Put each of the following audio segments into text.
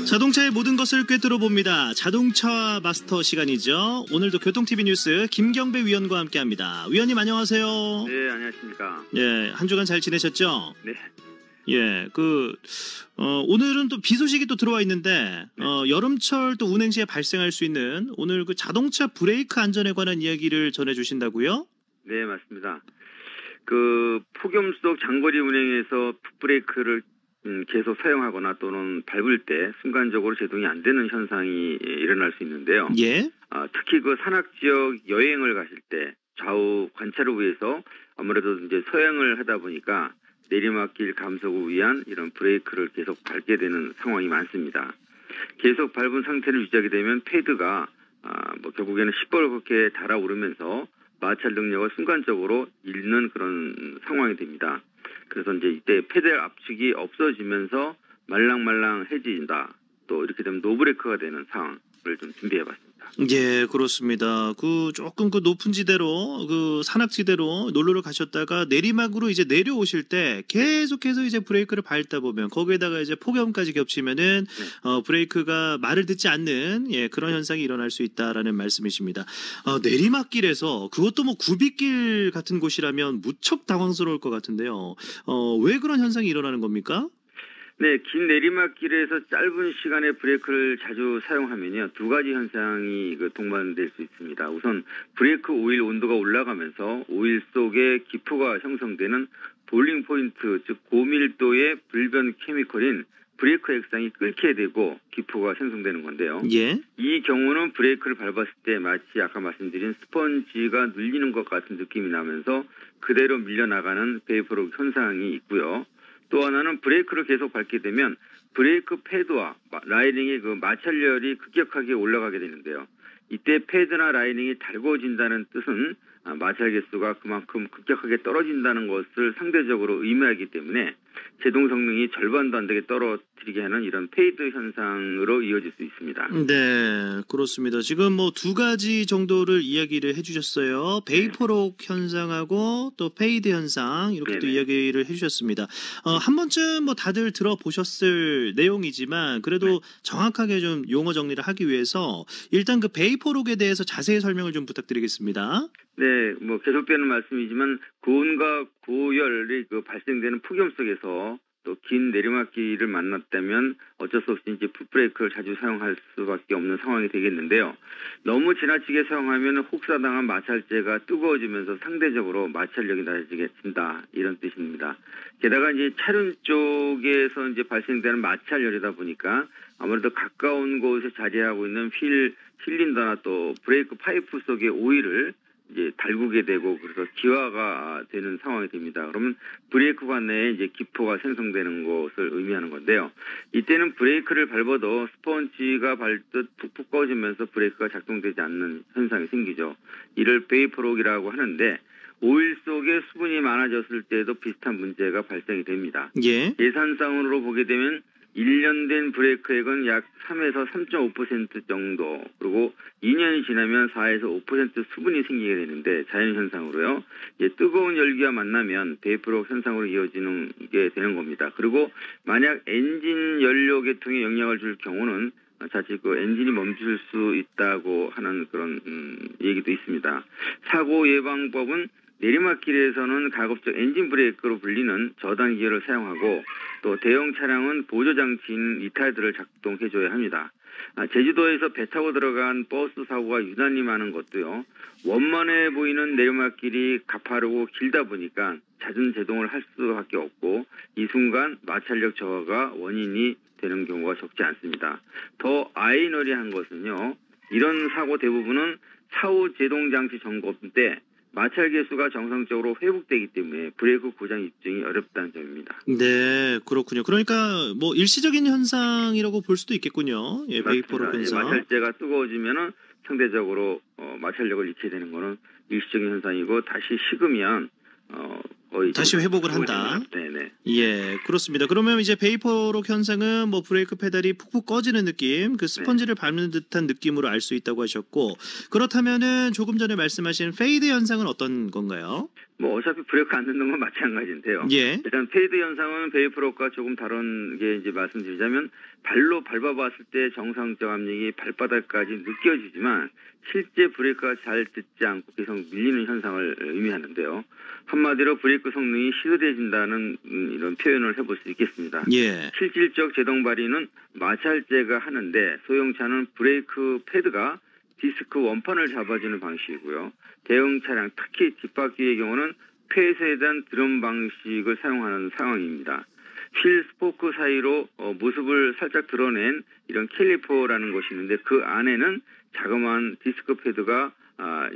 자동차의 모든 것을 꿰뚫어 봅니다. 자동차 마스터 시간이죠. 오늘도 교통TV 뉴스 김경배 위원과 함께합니다. 위원님 안녕하세요. 네, 안녕하십니까. 예, 한 주간 잘 지내셨죠? 네. 예, 오늘은 또 비 소식이 또 들어와 있는데, 여름철 또 운행 시에 발생할 수 있는 오늘 그 자동차 브레이크 안전에 관한 이야기를 전해주신다고요? 네, 맞습니다. 폭염 속 장거리 운행에서 풋브레이크를 계속 사용하거나 또는 밟을 때 순간적으로 제동이 안 되는 현상이 일어날 수 있는데요. 예. 특히 산악 지역 여행을 가실 때 좌우 관찰을 위해서 아무래도 이제 서행을 하다 보니까 내리막길 감속을 위한 이런 브레이크를 계속 밟게 되는 상황이 많습니다. 계속 밟은 상태를 유지하게 되면 패드가 결국에는 시뻘겋게 달아오르면서 마찰 능력을 순간적으로 잃는 그런 상황이 됩니다. 그래서 이제 이때 페달 압축이 없어지면서 말랑말랑해진다. 또 이렇게 되면 노브레이크가 되는 상황을 좀 준비해봤습니다. 예, 그렇습니다. 조금 높은 지대로 산악지대로 놀러를 가셨다가 내리막으로 이제 내려오실 때 계속해서 이제 브레이크를 밟다 보면 거기에다가 이제 폭염까지 겹치면은 브레이크가 말을 듣지 않는 그런 현상이 일어날 수 있다라는 말씀이십니다. 내리막길에서 그것도 굽이길 같은 곳이라면 무척 당황스러울 것 같은데요. 왜 그런 현상이 일어나는 겁니까? 네, 긴 내리막길에서 짧은 시간에 브레이크를 자주 사용하면요, 두 가지 현상이 동반될 수 있습니다. 우선 브레이크 오일 온도가 올라가면서 오일 속에 기포가 형성되는 보일링 포인트, 즉 고밀도의 불변 케미컬인 브레이크 액상이 끓게 되고 기포가 생성되는 건데요. 예. 이 경우는 브레이크를 밟았을 때 마치 아까 말씀드린 스펀지가 눌리는 것 같은 느낌이 나면서 그대로 밀려나가는 베이퍼록 현상이 있고요. 또 하나는 브레이크를 계속 밟게 되면 브레이크 패드와 라이닝의 마찰열이 급격하게 올라가게 되는데요. 이때 패드나 라이닝이 달궈진다는 뜻은 마찰 개수가 그만큼 급격하게 떨어진다는 것을 상대적으로 의미하기 때문에 제동 성능이 절반도 안 되게 떨어뜨리게 하는 이런 페이드 현상으로 이어질 수 있습니다. 네, 그렇습니다. 지금 두 가지 정도를 이야기를 해주셨어요. 베이퍼록 현상하고 또 페이드 현상 이렇게 또 이야기를 해주셨습니다. 한 번쯤 다들 들어보셨을 내용이지만 그래도 정확하게 좀 용어 정리를 하기 위해서 일단 베이퍼록에 대해서 자세히 설명을 좀 부탁드리겠습니다. 네, 계속되는 말씀이지만 고온과 고열이 발생되는 폭염 속에서 또 긴 내리막길을 만났다면 어쩔 수 없이 이제 풋브레이크를 자주 사용할 수밖에 없는 상황이 되겠는데요. 너무 지나치게 사용하면 혹사당한 마찰재가 뜨거워지면서 상대적으로 마찰력이 낮아지게 된다 이런 뜻입니다. 게다가 이제 차륜 쪽에서 이제 발생되는 마찰열이다 보니까 아무래도 가까운 곳에 자리하고 있는 실린더나 또 브레이크 파이프 속의 오일을 이제 달구게 되고 그래서 기화가 되는 상황이 됩니다. 그러면 브레이크 관내에 이제 기포가 생성되는 것을 의미하는 건데요. 이때는 브레이크를 밟아도 스펀지가 밟듯 푹푹 꺼지면서 브레이크가 작동되지 않는 현상이 생기죠. 이를 베이퍼록이라고 하는데 오일 속에 수분이 많아졌을 때도 비슷한 문제가 발생이 됩니다. 예. 예산상으로 보게 되면 1년 된 브레이크액은 약 3에서 3.5% 정도, 그리고 2년이 지나면 4에서 5% 수분이 생기게 되는데 자연현상으로요. 뜨거운 열기와 만나면 베이퍼록 현상으로 이어지는 게 되는 겁니다. 그리고 만약 엔진 연료 계통에 영향을 줄 경우는 자칫 엔진이 멈출 수 있다고 하는 그런 얘기도 있습니다. 사고 예방법은 내리막길에서는 가급적 엔진 브레이크로 불리는 저단 기어를 사용하고 또 대형 차량은 보조장치인 리타이드를 작동해줘야 합니다. 제주도에서 배 타고 들어간 버스 사고가 유난히 많은 것도요. 원만해 보이는 내리막길이 가파르고 길다 보니까 잦은 제동을 할 수밖에 없고 이 순간 마찰력 저하가 원인이 되는 경우가 적지 않습니다. 더 아이러니한 것은요. 이런 사고 대부분은 사후 제동장치 점검 때 마찰 개수가 정상적으로 회복되기 때문에 브레이크 고장 입증이 어렵다는 점입니다. 네, 그렇군요. 그러니까 일시적인 현상이라고 볼 수도 있겠군요. 예, 베이퍼록 현상. 마찰재가 뜨거워지면은 상대적으로 마찰력을 잃게 되는 것은 일시적인 현상이고 다시 식으면 거의 다시 회복을 한다. 네네. 예, 그렇습니다. 그러면 이제 베이퍼록 현상은 뭐 브레이크 페달이 푹푹 꺼지는 느낌, 그 스펀지를 밟는 듯한 느낌으로 알 수 있다고 하셨고, 그렇다면은 조금 전에 말씀하신 페이드 현상은 어떤 건가요? 뭐 어차피 브레이크 안 듣는 건 마찬가지인데요. 예. 일단 페이드 현상은 베이퍼록과 조금 다른 게 이제 말씀드리자면 발로 밟아봤을 때 정상적 압력이 발바닥까지 느껴지지만 실제 브레이크가 잘 듣지 않고 계속 밀리는 현상을 의미하는데요. 한마디로 브레이크 성능이 시들해진다는 이런 표현을 해볼 수 있겠습니다. 예. 실질적 제동 발휘는 마찰제가 하는데 소형차는 브레이크 패드가 디스크 원판을 잡아주는 방식이고요. 대형 차량 특히 뒷바퀴의 경우는 폐쇄에 대한 드럼 방식을 사용하는 상황입니다. 휠 스포크 사이로 모습을 살짝 드러낸 이런 캘리퍼라는 것이 있는데 그 안에는 자그마한 디스크 패드가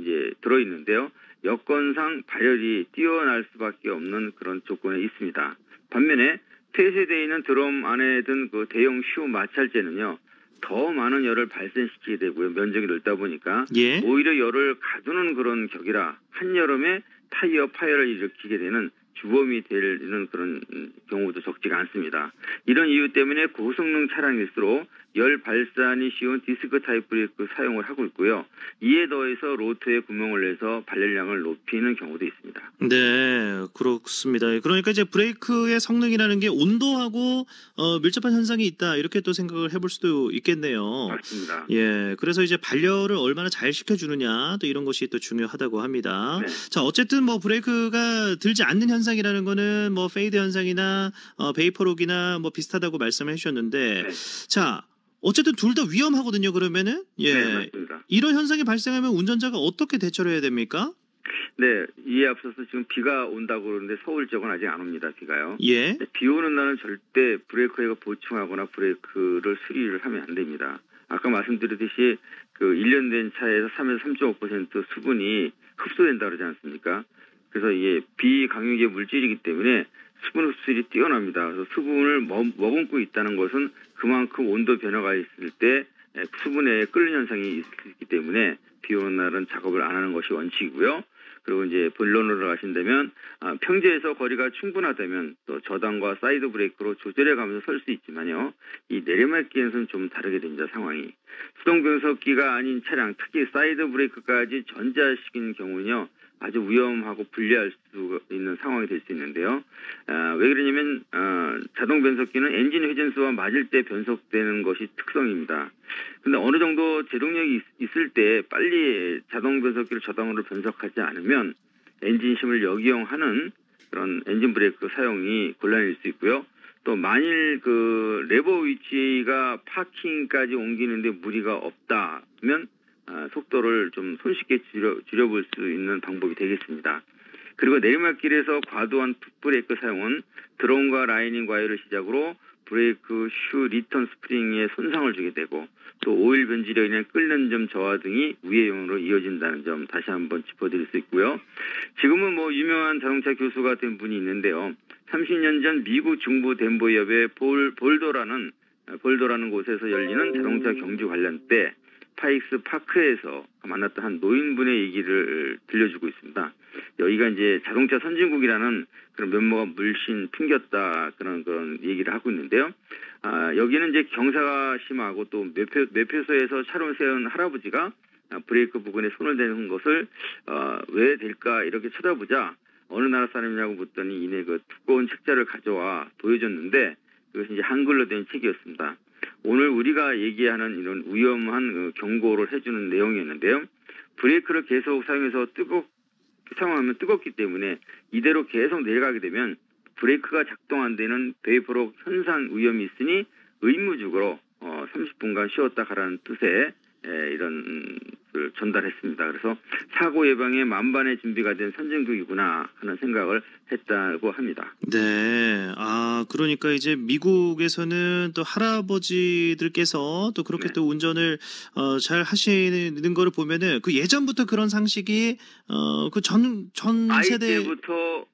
이제 들어있는데요. 여건상 발열이 뛰어날 수밖에 없는 그런 조건에 있습니다. 반면에 폐쇄되어 있는 드럼 안에 든 그 대형 슈 마찰제는요. 더 많은 열을 발생시키게 되고요. 면적이 넓다 보니까 예. 오히려 열을 가두는 그런 격이라 한여름에 타이어 파열을 일으키게 되는 주범이 되는 그런 경우도 적지가 않습니다. 이런 이유 때문에 고성능 차량일수록 열 발산이 쉬운 디스크 타입 브레이크 사용을 하고 있고요. 이에 더해서 로터에 구멍을 내서 발열량을 높이는 경우도 있습니다. 네, 그렇습니다. 그러니까 이제 브레이크의 성능이라는 게 온도하고 밀접한 현상이 있다 이렇게 또 생각을 해볼 수도 있겠네요. 맞습니다. 예, 그래서 이제 발열을 얼마나 잘 시켜주느냐 또 이런 것이 또 중요하다고 합니다. 네. 자, 어쨌든 뭐 브레이크가 들지 않는 현상이라는 거는 뭐 페이드 현상이나 베이퍼록이나 뭐 비슷하다고 말씀해 주셨는데, 네. 자. 어쨌든 둘 다 위험하거든요. 그러면은 네, 예, 맞습니다. 이런 현상이 발생하면 운전자가 어떻게 대처를 해야 됩니까? 네, 이에 앞서서 지금 비가 온다고 그러는데 서울 지역은 아직 안 옵니다. 비가요. 예. 비 오는 날은 절대 브레이크에 보충하거나 브레이크를 수리를 하면 안 됩니다. 아까 말씀드렸듯이 그 1년 된 차에서 3에서 3.5% 수분이 흡수된다 그러지 않습니까? 그래서 이게 비강력의 물질이기 때문에 수분 흡수율이 뛰어납니다. 그래서 수분을 머금고 있다는 것은 그만큼 온도 변화가 있을 때 수분에 끓는 현상이 있기 때문에 비 오는 날은 작업을 안 하는 것이 원칙이고요. 그리고 이제 본론으로 가신다면 평지에서 거리가 충분하다면 또 저당과 사이드 브레이크로 조절해 가면서 설 수 있지만요. 이 내리막길에서는 좀 다르게 됩니다. 상황이. 수동 변속기가 아닌 차량 특히 사이드 브레이크까지 전자식인 경우는요. 아주 위험하고 불리할 수 있는 상황이 될 수 있는데요. 왜 그러냐면 자동 변속기는 엔진 회전수와 맞을 때 변속되는 것이 특성입니다. 근데 어느 정도 제동력이 있을 때 빨리 자동 변속기를 저당으로 변속하지 않으면 엔진심을 역이용하는 그런 엔진 브레이크 사용이 곤란일 수 있고요. 또 만일 그 레버 위치가 파킹까지 옮기는데 무리가 없다면 속도를 좀 손쉽게 줄여볼 수 있는 방법이 되겠습니다. 그리고 내리막길에서 과도한 풋브레이크 사용은 드론과 라이닝 와이어를 시작으로 브레이크 슈 리턴 스프링에 손상을 주게 되고 또 오일 변질에 인한 끓는 점 저하 등이 우회용으로 이어진다는 점 다시 한번 짚어드릴 수 있고요. 지금은 뭐 유명한 자동차 교수가 된 분이 있는데요. 30년 전 미국 중부 덴버협의 볼더라는 곳에서 열리는 자동차 경주 관련 때 파익스 파크에서 만났던 한 노인분의 얘기를 들려주고 있습니다. 여기가 이제 자동차 선진국이라는 그런 면모가 물씬 풍겼다 그런 얘기를 하고 있는데요. 여기는 이제 경사가 심하고 또 매표소에서 차를 세운 할아버지가 브레이크 부근에 손을 대는 것을 왜 될까 이렇게 쳐다보자 어느 나라 사람이냐고 묻더니 이내 그 두꺼운 책자를 가져와 보여줬는데 그것이 이제 한글로 된 책이었습니다. 오늘 우리가 얘기하는 이런 위험한 경고를 해주는 내용이었는데요. 브레이크를 계속 사용하면 뜨겁기 때문에 이대로 계속 내려가게 되면 브레이크가 작동 안 되는 베이퍼록 현상 위험이 있으니 의무적으로 30분간 쉬었다 가라는 뜻의 이런 걸 전달했습니다. 그래서 사고 예방에 만반의 준비가 된 선진국이구나 하는 생각을 했다고 합니다. 네. 그러니까 이제 미국에서는 또 할아버지들께서 또 그렇게 네. 또 운전을 잘 하시는 거를 보면은 그 예전부터 그런 상식이 그 전 아이 세대 때부터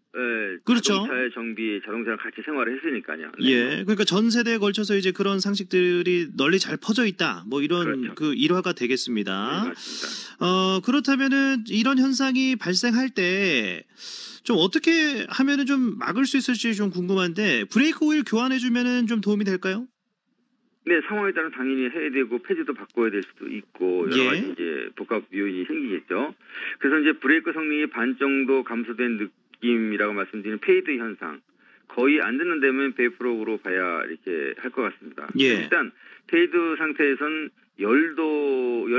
그렇죠. 자동차의 정비, 자동차랑 같이 생활을 했으니까요. 네. 예, 그러니까 전 세대에 걸쳐서 이제 그런 상식들이 널리 잘 퍼져 있다. 뭐 이런 그렇죠. 그 일화가 네, 되겠습니다. 맞습니다. 그렇다면은 이런 현상이 발생할 때 좀 어떻게 하면은 좀 막을 수 있을지 좀 궁금한데 브레이크 오일 교환해 주면은 좀 도움이 될까요? 네, 상황에 따라 당연히 해야 되고 폐지도 바꿔야 될 수도 있고 여러 가지 예. 이제 복합 요인이 생기겠죠. 그래서 이제 브레이크 성능이 반 정도 감소된 느낌이라고 말씀드리는 페이드 현상. 거의 안 듣는 데면 100%로 봐야 이렇게 할 것 같습니다. 예. 일단 페이드 상태에선 열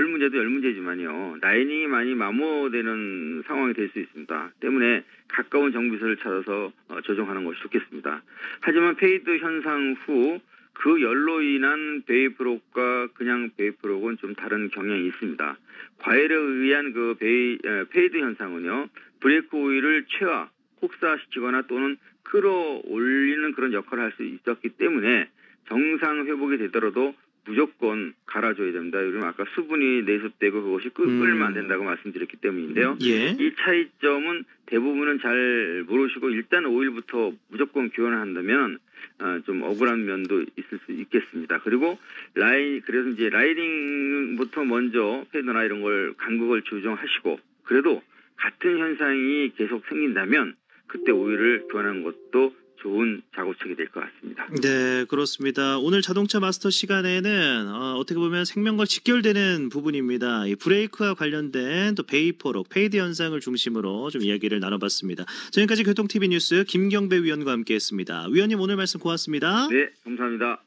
문제도 열 문제지만요. 라이닝이 많이 마모되는 상황이 될 수 있습니다. 때문에 가까운 정비소를 찾아서 조정하는 것이 좋겠습니다. 하지만 페이드 현상 후 그 열로 인한 베이프록과 그냥 베이프록은 좀 다른 경향이 있습니다. 과열에 의한 그 페이드 현상은요. 브레이크 오일을 최화, 혹사시키거나 또는 끌어올리는 그런 역할을 할 수 있었기 때문에 정상 회복이 되더라도 무조건 갈아줘야 됩니다. 그러면 아까 수분이 내습되고 그것이 끓면 안 된다고 말씀드렸기 때문인데요. 예. 이 차이점은 대부분은 잘 모르시고 일단 오일부터 무조건 교환을 한다면 좀 억울한 면도 있을 수 있겠습니다. 그리고 그래서 이제 라이딩부터 먼저 패드나 이런 걸 간극을 조정하시고 그래도 같은 현상이 계속 생긴다면 그때 오일을 교환하는 것도 좋은 작업책이 될 것 같습니다. 네, 그렇습니다. 오늘 자동차 마스터 시간에는 어떻게 보면 생명과 직결되는 부분입니다. 이 브레이크와 관련된 또 베이퍼록, 페이드 현상을 중심으로 좀 이야기를 나눠봤습니다. 지금까지 교통TV 뉴스 김경배 위원과 함께했습니다. 위원님 오늘 말씀 고맙습니다. 네, 감사합니다.